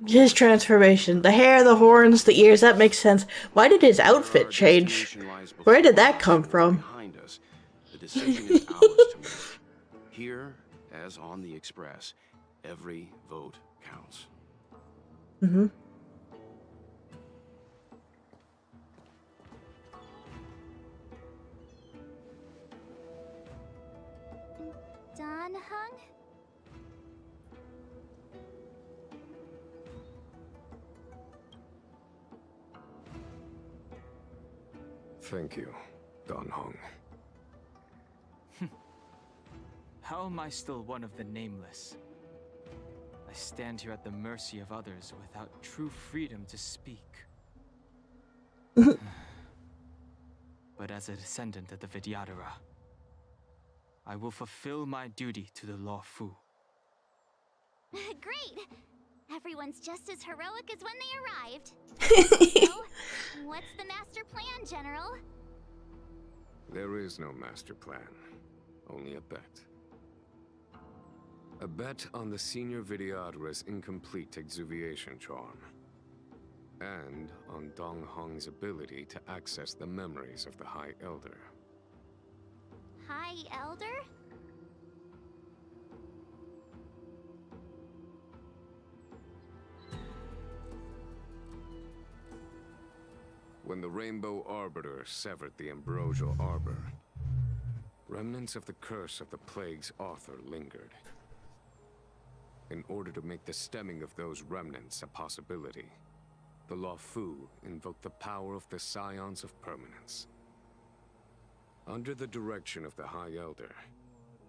his transformation. The hair, the horns, the ears, that makes sense. Why did his outfit change? Where did that come from? Behind us, the decision is ours to make. Here, as on the Express, every vote counts. Mm-hmm. Don Hung? Thank you, Don Hung. How am I still one of the nameless? I stand here at the mercy of others without true freedom to speak. But as a descendant of the Vidyadhara, I will fulfill my duty to the Luofu. Great! Everyone's just as heroic as when they arrived. So, what's the master plan, General? There is no master plan, only a bet. A bet on the Senior Videodra's incomplete exuviation charm. And on Dong Hong's ability to access the memories of the High Elder. High Elder? When the Rainbow Arbiter severed the Ambrosial Arbor, remnants of the curse of the plague's author lingered. In order to make the stemming of those remnants a possibility, the Luofu invoked the power of the Scions of Permanence. Under the direction of the High Elder,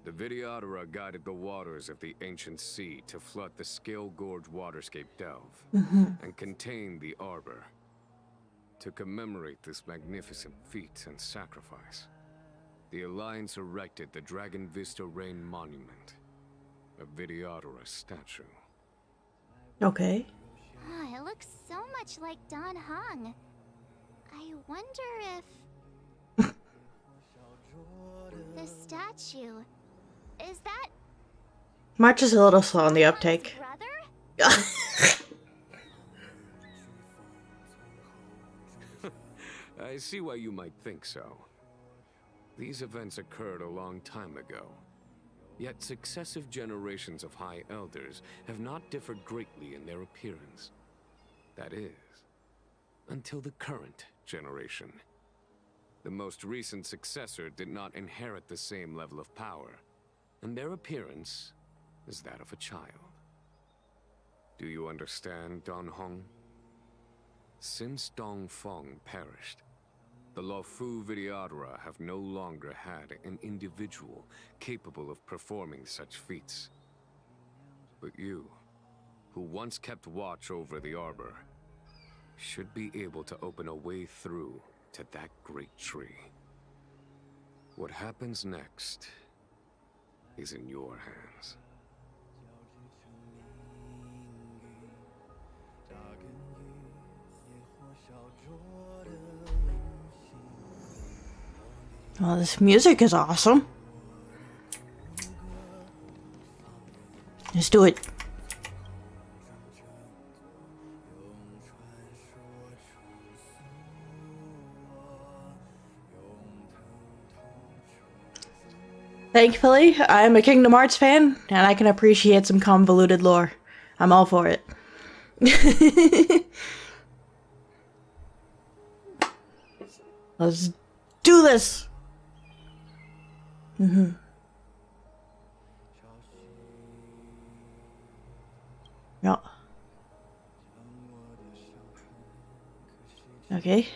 the Videodara guided the waters of the ancient sea to flood the Scale Gorge waterscape delve and contain the Arbor. To commemorate this magnificent feat and sacrifice, the Alliance erected the Dragon Vista Rain Monument, a Videodara statue. Okay. Oh, it looks so much like Don Hong. I wonder if... the statue... is that... March is a little slow on the uptake. brother? I see why you might think so. These events occurred a long time ago. Yet successive generations of High Elders have not differed greatly in their appearance. That is, until the current generation. The most recent successor did not inherit the same level of power, and their appearance is that of a child. Do you understand, Don Hong? Since Dong Feng perished, the Luofu Videodara have no longer had an individual capable of performing such feats. But you, who once kept watch over the Arbor, should be able to open a way through to that great tree. What happens next is in your hands. Oh, this music is awesome. Let's do it. Thankfully, I'm a Kingdom Hearts fan, and I can appreciate some convoluted lore. I'm all for it. Let's do this! Yeah. Okay.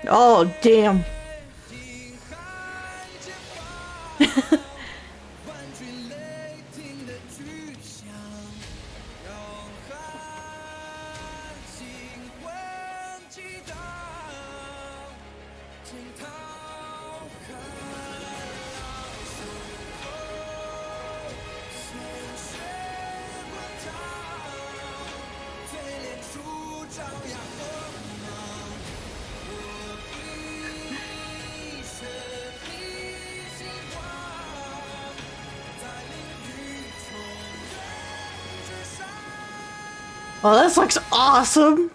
Oh, damn. Oh, this looks awesome!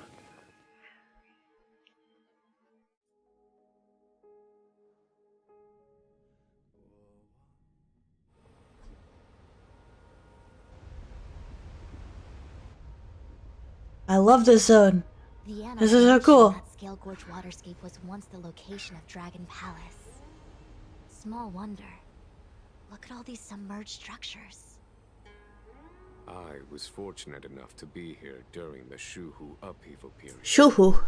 I love this zone. This is so cool. That Scale Gorge waterscape was once the location of Dragon Palace. Small wonder. Look at all these submerged structures. I was fortunate enough to be here during the Shuhu upheaval period. Shuhu.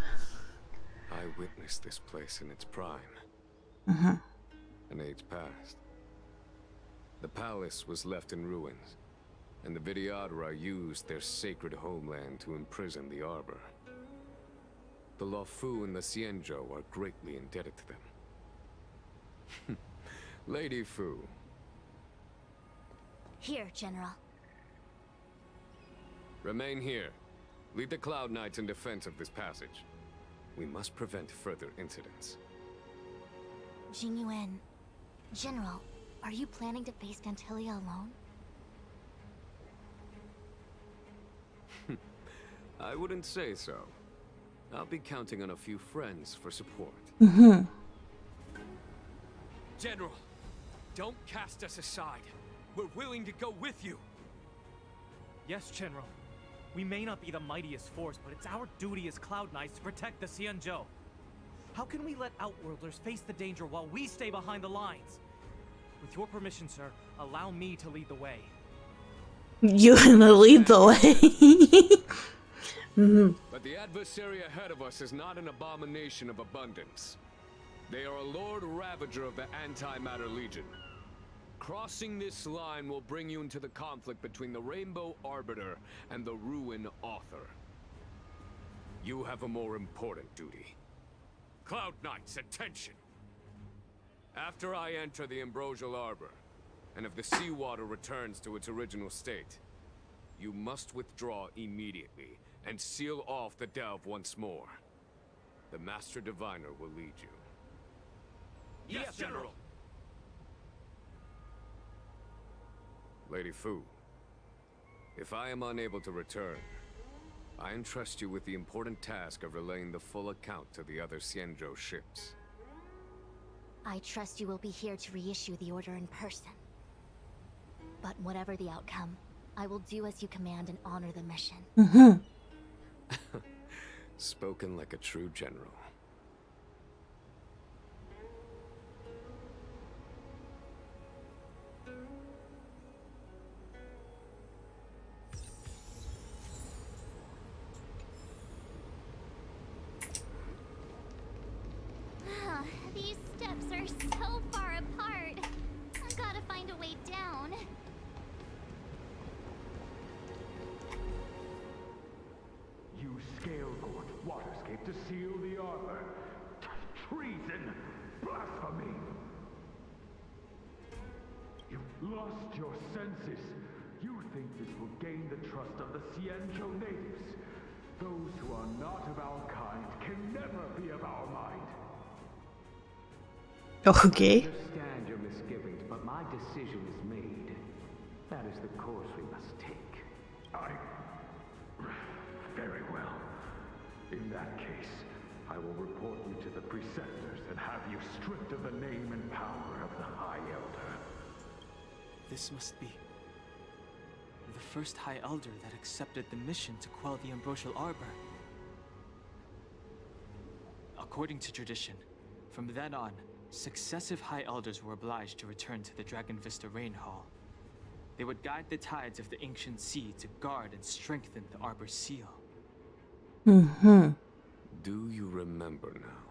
I witnessed this place in its prime. An age past. The palace was left in ruins, and the Videodara used their sacred homeland to imprison the Arbor. The Luofu and the Xianzhou are greatly indebted to them. Lady Fu. Here, General. Remain here. Lead the Cloud Knights in defense of this passage. We must prevent further incidents. Jingyuan, General, are you planning to face Dantilia alone? I wouldn't say so. I'll be counting on a few friends for support. General, don't cast us aside. We're willing to go with you. Yes, General. We may not be the mightiest force, but it's our duty as Cloud Knights to protect the Xianzhou. How can we let Outworlders face the danger while we stay behind the lines? With your permission, sir, allow me to lead the way. You're gonna lead the way. But the adversary ahead of us is not an abomination of abundance. They are a Lord Ravager of the Antimatter Legion. Crossing this line will bring you into the conflict between the Rainbow Arbiter and the Ruin Author. You have a more important duty. Cloud Knights, attention! After I enter the Ambrosial Arbor, and if the seawater returns to its original state, you must withdraw immediately and seal off the delve once more. The Master Diviner will lead you. Yes, General! Lady Fu, if I am unable to return, I entrust you with the important task of relaying the full account to the other Xianzhou ships. I trust you will be here to reissue the order in person. But whatever the outcome, I will do as you command and honor the mission. Spoken like a true general. These steps are so far apart. I've got to find a way down. You scale-gorge waterscape to seal the arbor. Treason! Blasphemy! You've lost your senses. You think this will gain the trust of the Xianzhou natives. Those who are not of our kind can never be of our mind. Okay. I understand your misgivings, but my decision is made. That is the course we must take. Very well. In that case, I will report you to the Preceptors and have you stripped of the name and power of the High Elder. This must be the first High Elder that accepted the mission to quell the Ambrosial Arbor. According to tradition, from then on, successive High Elders were obliged to return to the Dragon Vista Rain Hall. They would guide the tides of the ancient sea to guard and strengthen the Arbor's seal. Do you remember now?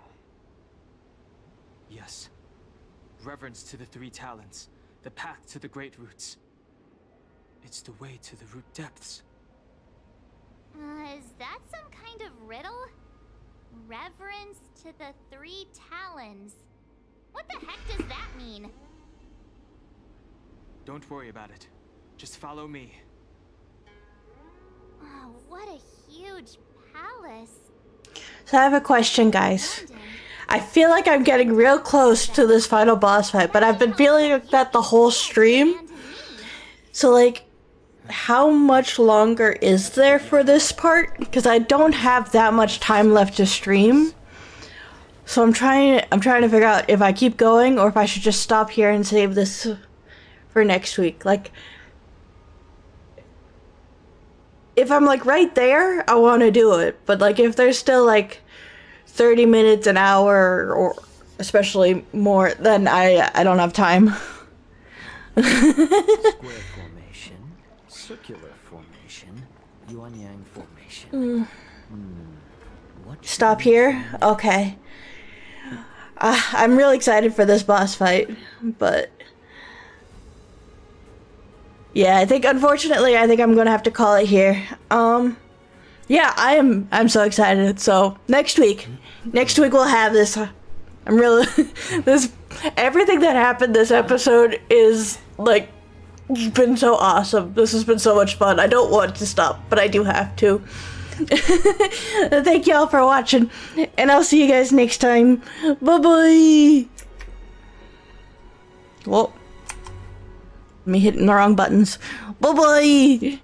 Yes. Reverence to the Three Talents, the path to the Great Roots. It's the way to the root depths. Is that some kind of riddle? Reverence to the Three Talons. What the heck does that mean? Don't worry about it. Just follow me. Oh, what a huge palace. So I have a question, guys. I feel like I'm getting real close to this final boss fight, but I've been feeling like that the whole stream. So like, how much longer is there for this part? Because I don't have that much time left to stream. So I'm trying to figure out if I keep going or if I should just stop here and save this for next week. Like, if I'm like right there, I want to do it. But like if there's still like 30 minutes, an hour, or especially more, then I don't have time. Square formation, circular formation, yuan-yang formation. Stop here? Okay. I'm really excited for this boss fight, but yeah, unfortunately, I think I'm gonna have to call it here. yeah, I'm so excited. So next week we'll have this. I'm really this everything that happened this episode is like been so awesome. This has been so much fun. I don't want to stop, but I do have to. Thank y'all for watching, and I'll see you guys next time. Bye bye. Well, me hitting the wrong buttons. Bye bye.